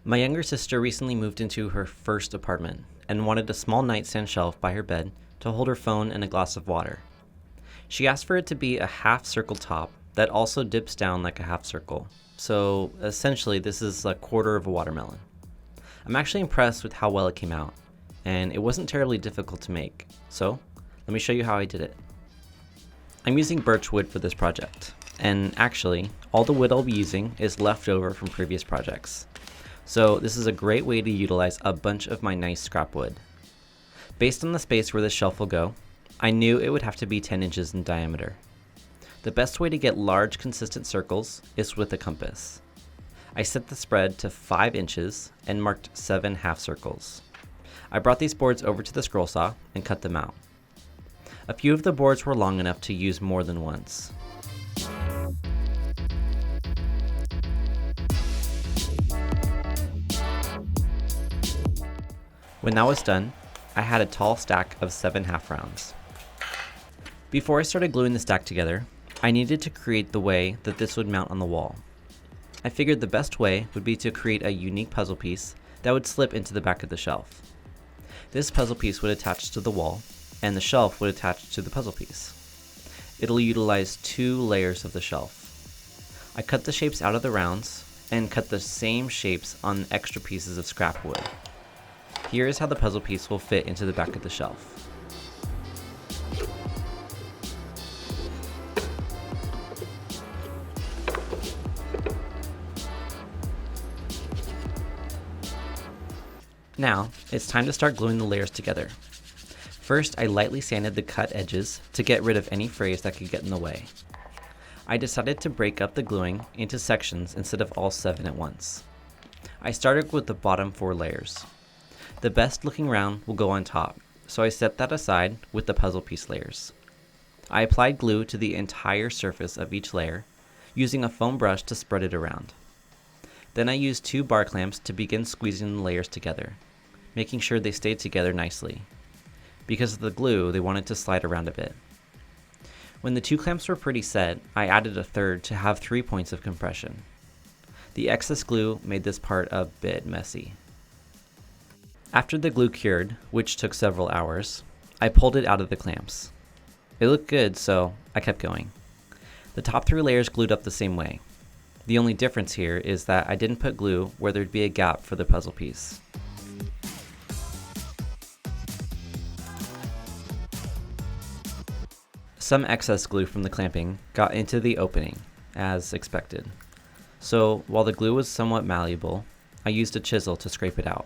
My younger sister recently moved into her first apartment and wanted a small nightstand shelf by her bed to hold her phone and a glass of water. She asked for it to be a half circle top that also dips down like a half circle. So essentially this is a quarter of a watermelon. I'm actually impressed with how well it came out, and it wasn't terribly difficult to make. So let me show you how I did it. I'm using birch wood for this project, and actually all the wood I'll be using is left over from previous projects. So this is a great way to utilize a bunch of my nice scrap wood. Based on the space where the shelf will go, I knew it would have to be 10 inches in diameter. The best way to get large consistent circles is with a compass. I set the spread to 5 inches and marked 7 half circles. I brought these boards over to the scroll saw and cut them out. A few of the boards were long enough to use more than once. When that was done, I had a tall stack of 7 half rounds. Before I started gluing the stack together, I needed to create the way that this would mount on the wall. I figured the best way would be to create a unique puzzle piece that would slip into the back of the shelf. This puzzle piece would attach to the wall, and the shelf would attach to the puzzle piece. It'll utilize 2 layers of the shelf. I cut the shapes out of the rounds and cut the same shapes on extra pieces of scrap wood. Here is how the puzzle piece will fit into the back of the shelf. Now, it's time to start gluing the layers together. First, I lightly sanded the cut edges to get rid of any frays that could get in the way. I decided to break up the gluing into sections instead of all 7 at once. I started with the bottom 4 layers. The best looking round will go on top, so I set that aside with the puzzle piece layers. I applied glue to the entire surface of each layer, using a foam brush to spread it around. Then I used 2 bar clamps to begin squeezing the layers together, making sure they stayed together nicely. Because of the glue, they wanted to slide around a bit. When the 2 clamps were pretty set, I added a third to have 3 points of compression. The excess glue made this part a bit messy. After the glue cured, which took several hours, I pulled it out of the clamps. It looked good, so I kept going. The top 3 layers glued up the same way. The only difference here is that I didn't put glue where there'd be a gap for the puzzle piece. Some excess glue from the clamping got into the opening, as expected. So while the glue was somewhat malleable, I used a chisel to scrape it out.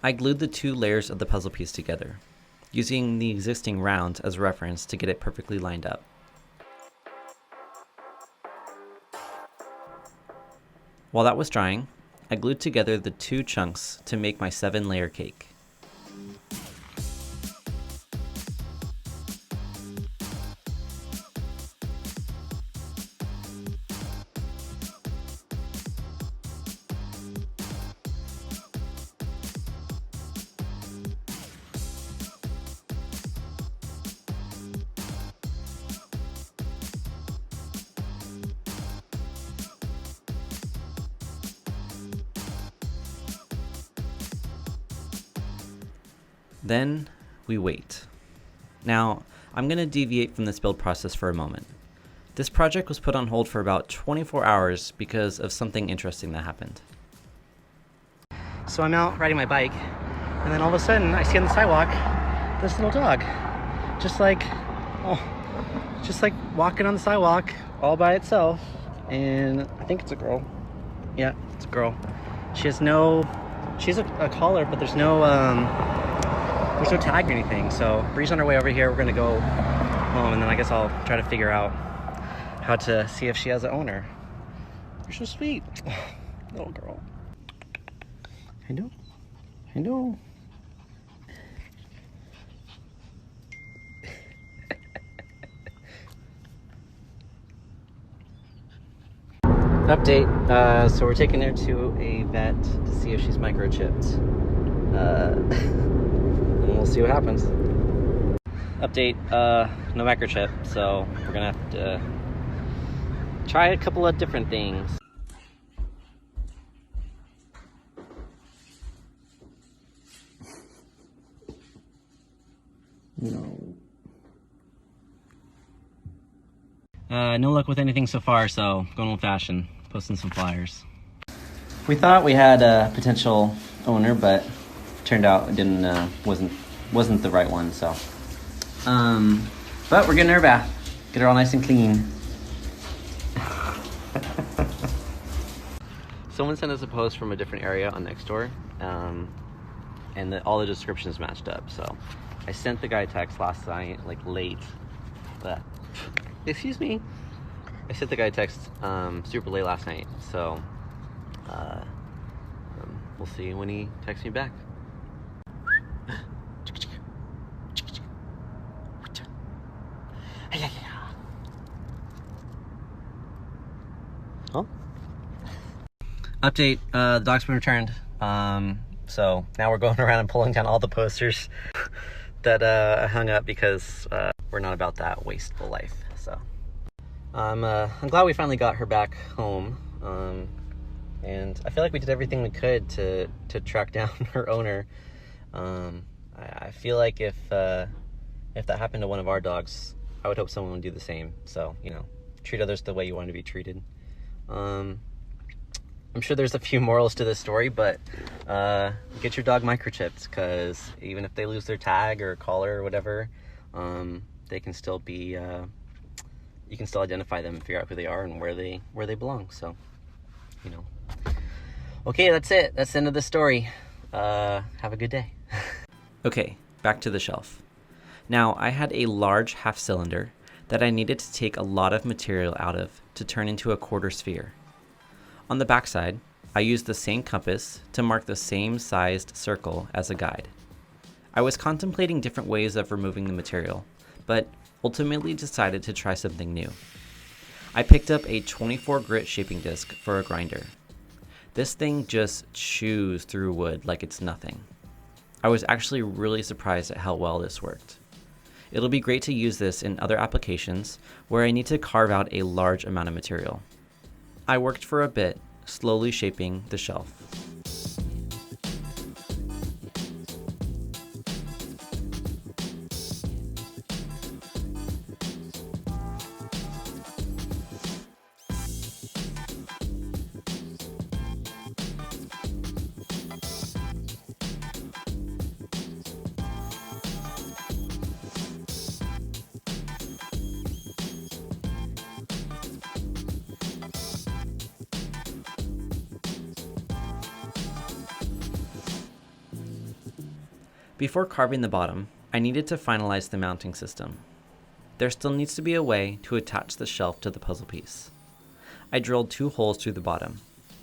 I glued the 2 layers of the puzzle piece together, using the existing round as reference to get it perfectly lined up. While that was drying, I glued together the 2 chunks to make my 7-layer cake. Then we wait. Now, I'm going to deviate from this build process for a moment. This project was put on hold for about 24 hours because of something interesting that happened. So I'm out riding my bike, and then all of a sudden I see on the sidewalk this little dog. Just like walking on the sidewalk all by itself. And I think it's a girl. Yeah, it's a girl. She has a collar, but there's no tag or anything. So Bree's on her way over here. We're gonna go home, and then I guess I'll try to figure out how to see if she has an owner. You're so sweet. Little girl. I know. Update, so we're taking her to a vet to see if she's microchipped. see what happens. Update, no microchip, so we're gonna have to try a couple of different things. No. No luck with anything so far, so going old fashioned, posting some flyers. We thought we had a potential owner, but turned out it didn't wasn't the right one. So, but we're getting her bath, get her all nice and clean. Someone sent us a post from a different area on Nextdoor, and all the descriptions matched up. So, I sent the guy a text last night, like late. But excuse me. I sent the guy a text super late last night, so we'll see when he texts me back. Huh? Update, the dog's been returned. So now we're going around and pulling down all the posters that I hung up because we're not about that wasteful life. So I'm glad we finally got her back home. And I feel like we did everything we could to track down her owner. I feel like if that happened to one of our dogs, I would hope someone would do the same. So, you know, treat others the way you want to be treated. I'm sure there's a few morals to this story, but get your dog microchipped, because even if they lose their tag or collar or whatever, they can still be, you can still identify them and figure out who they are and where they belong. So, you know. Okay, that's it. That's the end of the story. Have a good day. Okay, back to the shelf. Now, I had a large half cylinder that I needed to take a lot of material out of to turn into a quarter sphere. On the backside, I used the same compass to mark the same sized circle as a guide. I was contemplating different ways of removing the material, but ultimately decided to try something new. I picked up a 24 grit shaping disc for a grinder. This thing just chews through wood like it's nothing. I was actually really surprised at how well this worked. It'll be great to use this in other applications where I need to carve out a large amount of material. I worked for a bit, slowly shaping the shelf. Before carving the bottom, I needed to finalize the mounting system. There still needs to be a way to attach the shelf to the puzzle piece. I drilled 2 holes through the bottom,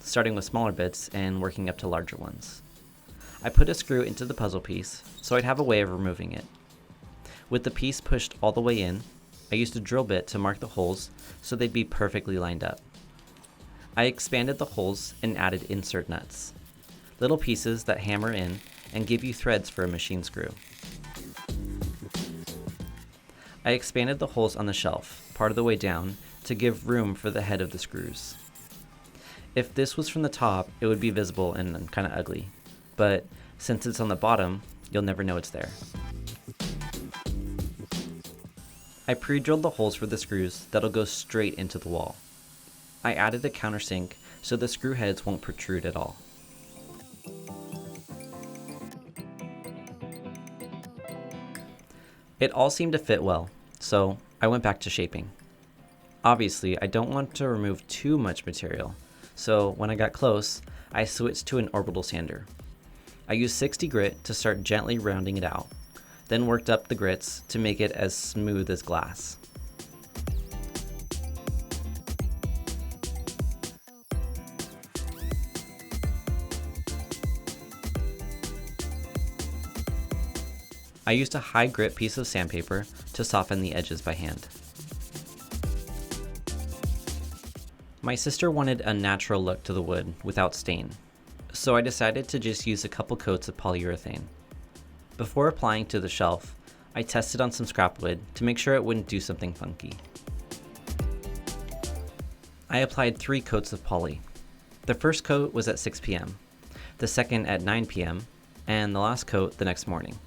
starting with smaller bits and working up to larger ones. I put a screw into the puzzle piece so I'd have a way of removing it. With the piece pushed all the way in, I used a drill bit to mark the holes so they'd be perfectly lined up. I expanded the holes and added insert nuts, little pieces that hammer in and give you threads for a machine screw. I expanded the holes on the shelf, part of the way down, to give room for the head of the screws. If this was from the top, it would be visible and kind of ugly, but since it's on the bottom, you'll never know it's there. I pre-drilled the holes for the screws that'll go straight into the wall. I added a countersink so the screw heads won't protrude at all. It all seemed to fit well, so I went back to shaping. Obviously, I don't want to remove too much material, so when I got close, I switched to an orbital sander. I used 60 grit to start gently rounding it out, then worked up the grits to make it as smooth as glass. I used a high grit piece of sandpaper to soften the edges by hand. My sister wanted a natural look to the wood without stain, so I decided to just use a couple coats of polyurethane. Before applying to the shelf, I tested on some scrap wood to make sure it wouldn't do something funky. I applied 3 coats of poly. The first coat was at 6 p.m., the second at 9 p.m., and the last coat the next morning.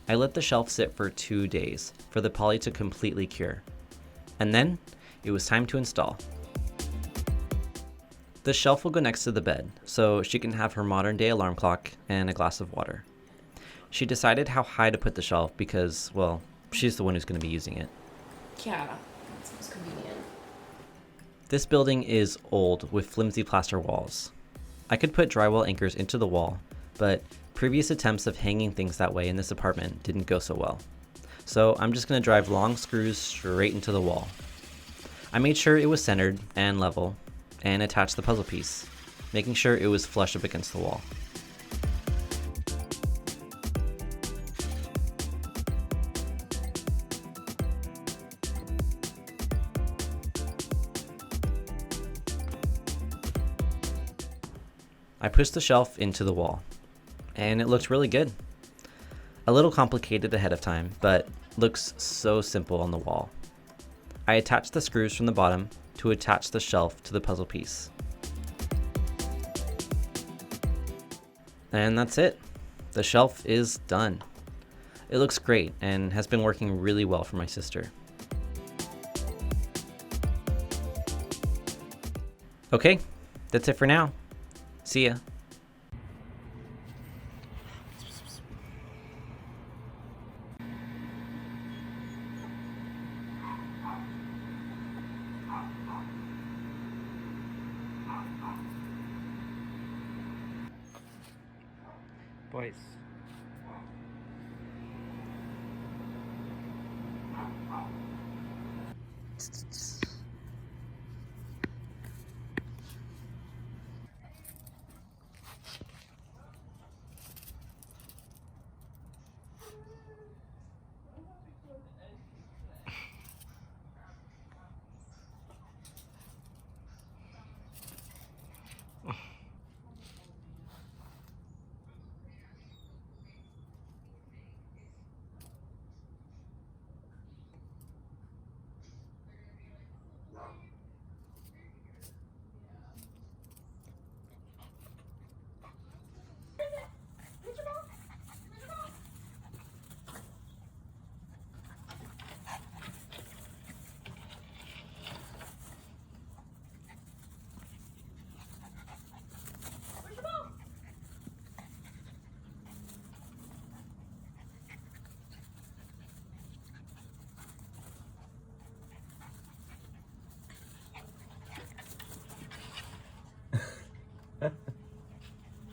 I let the shelf sit for 2 days for the poly to completely cure. And then, it was time to install. The shelf will go next to the bed, so she can have her modern day alarm clock and a glass of water. She decided how high to put the shelf because, well, she's the one who's going to be using it. Yeah, that sounds convenient. This building is old with flimsy plaster walls. I could put drywall anchors into the wall, but previous attempts of hanging things that way in this apartment didn't go so well. So I'm just going to drive long screws straight into the wall. I made sure it was centered and level, and attached the puzzle piece, making sure it was flush up against the wall. I pushed the shelf into the wall, and it looked really good. A little complicated ahead of time, but looks so simple on the wall. I attached the screws from the bottom to attach the shelf to the puzzle piece. And that's it. The shelf is done. It looks great and has been working really well for my sister. Okay, that's it for now. See ya. Boys.